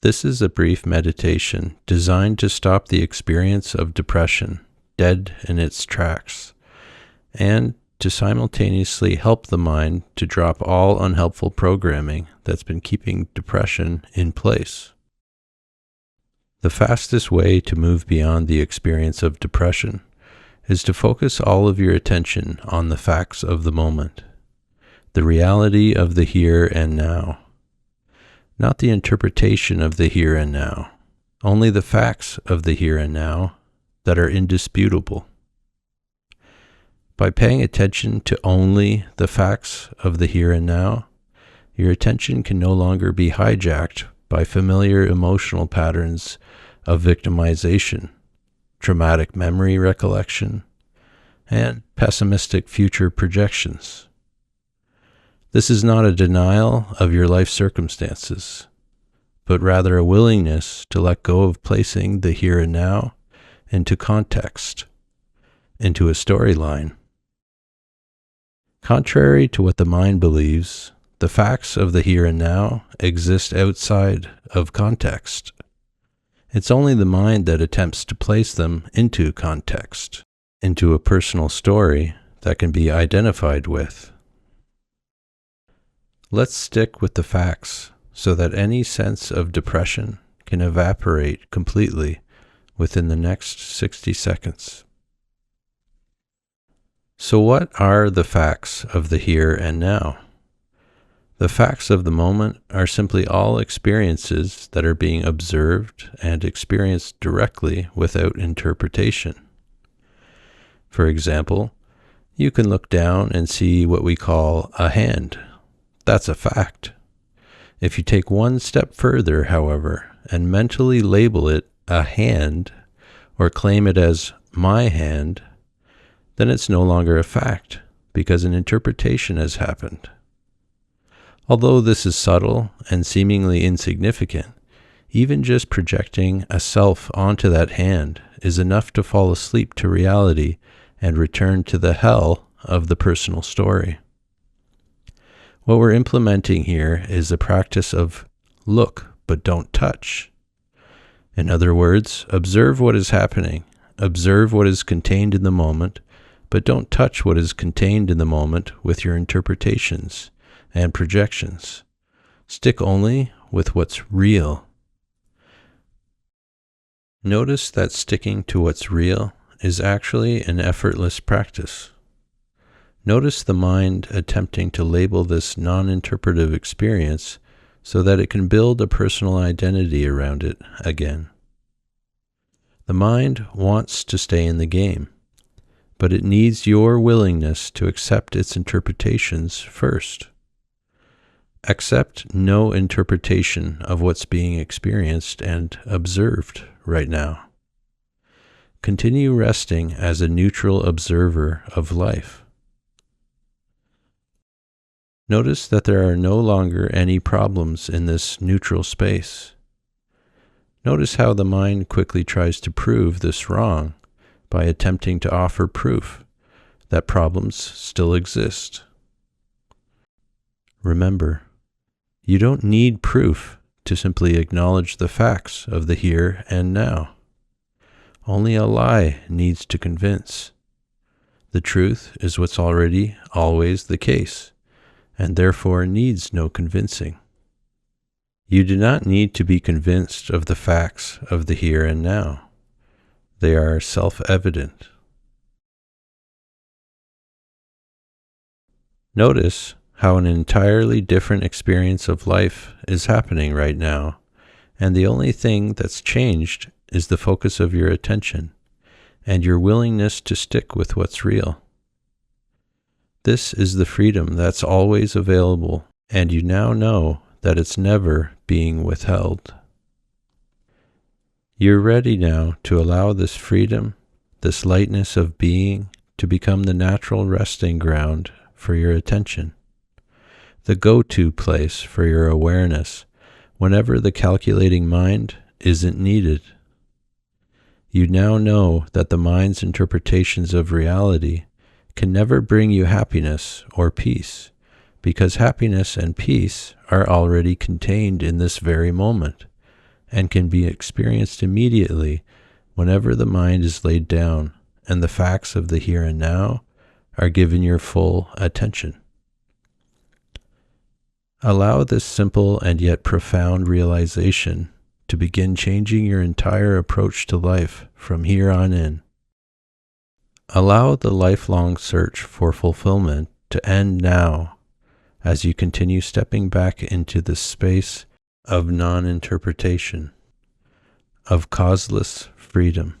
This is a brief meditation designed to stop the experience of depression dead in its tracks, and to simultaneously help the mind to drop all unhelpful programming that's been keeping depression in place. The fastest way to move beyond the experience of depression is to focus all of your attention on the facts of the moment, the reality of the here and now. Not the interpretation of the here and now, only the facts of the here and now that are indisputable. By paying attention to only the facts of the here and now, your attention can no longer be hijacked by familiar emotional patterns of victimization, traumatic memory recollection, and pessimistic future projections. This is not a denial of your life circumstances, but rather a willingness to let go of placing the here and now into context, into a storyline. Contrary to what the mind believes, the facts of the here and now exist outside of context. It's only the mind that attempts to place them into context, into a personal story that can be identified with. Let's stick with the facts so that any sense of depression can evaporate completely within the next 60 seconds. So what are the facts of the here and now? The facts of the moment are simply all experiences that are being observed and experienced directly without interpretation. For example, you can look down and see what we call a hand. That's a fact. If you take one step further, however, and mentally label it a hand, or claim it as my hand, then it's no longer a fact, because an interpretation has happened. Although this is subtle and seemingly insignificant, even just projecting a self onto that hand is enough to fall asleep to reality and return to the hell of the personal story. What we're implementing here is a practice of look but don't touch. In other words, observe what is happening, observe what is contained in the moment, but don't touch what is contained in the moment with your interpretations and projections. Stick only with what's real. Notice that sticking to what's real is actually an effortless practice. Notice the mind attempting to label this non-interpretive experience so that it can build a personal identity around it again. The mind wants to stay in the game, but it needs your willingness to accept its interpretations first. Accept no interpretation of what's being experienced and observed right now. Continue resting as a neutral observer of life. Notice that there are no longer any problems in this neutral space. Notice how the mind quickly tries to prove this wrong by attempting to offer proof that problems still exist. Remember, you don't need proof to simply acknowledge the facts of the here and now. Only a lie needs to convince. The truth is what's already always the case, and therefore needs no convincing. You do not need to be convinced of the facts of the here and now. They are self-evident. Notice how an entirely different experience of life is happening right now, and the only thing that's changed is the focus of your attention and your willingness to stick with what's real. This is the freedom that's always available, and you now know that it's never being withheld. You're ready now to allow this freedom, this lightness of being, to become the natural resting ground for your attention, the go-to place for your awareness whenever the calculating mind isn't needed. You now know that the mind's interpretations of reality can never bring you happiness or peace, because happiness and peace are already contained in this very moment, and can be experienced immediately whenever the mind is laid down and the facts of the here and now are given your full attention. Allow this simple and yet profound realization to begin changing your entire approach to life from here on in. Allow the lifelong search for fulfillment to end now as you continue stepping back into the space of non-interpretation, of causeless freedom.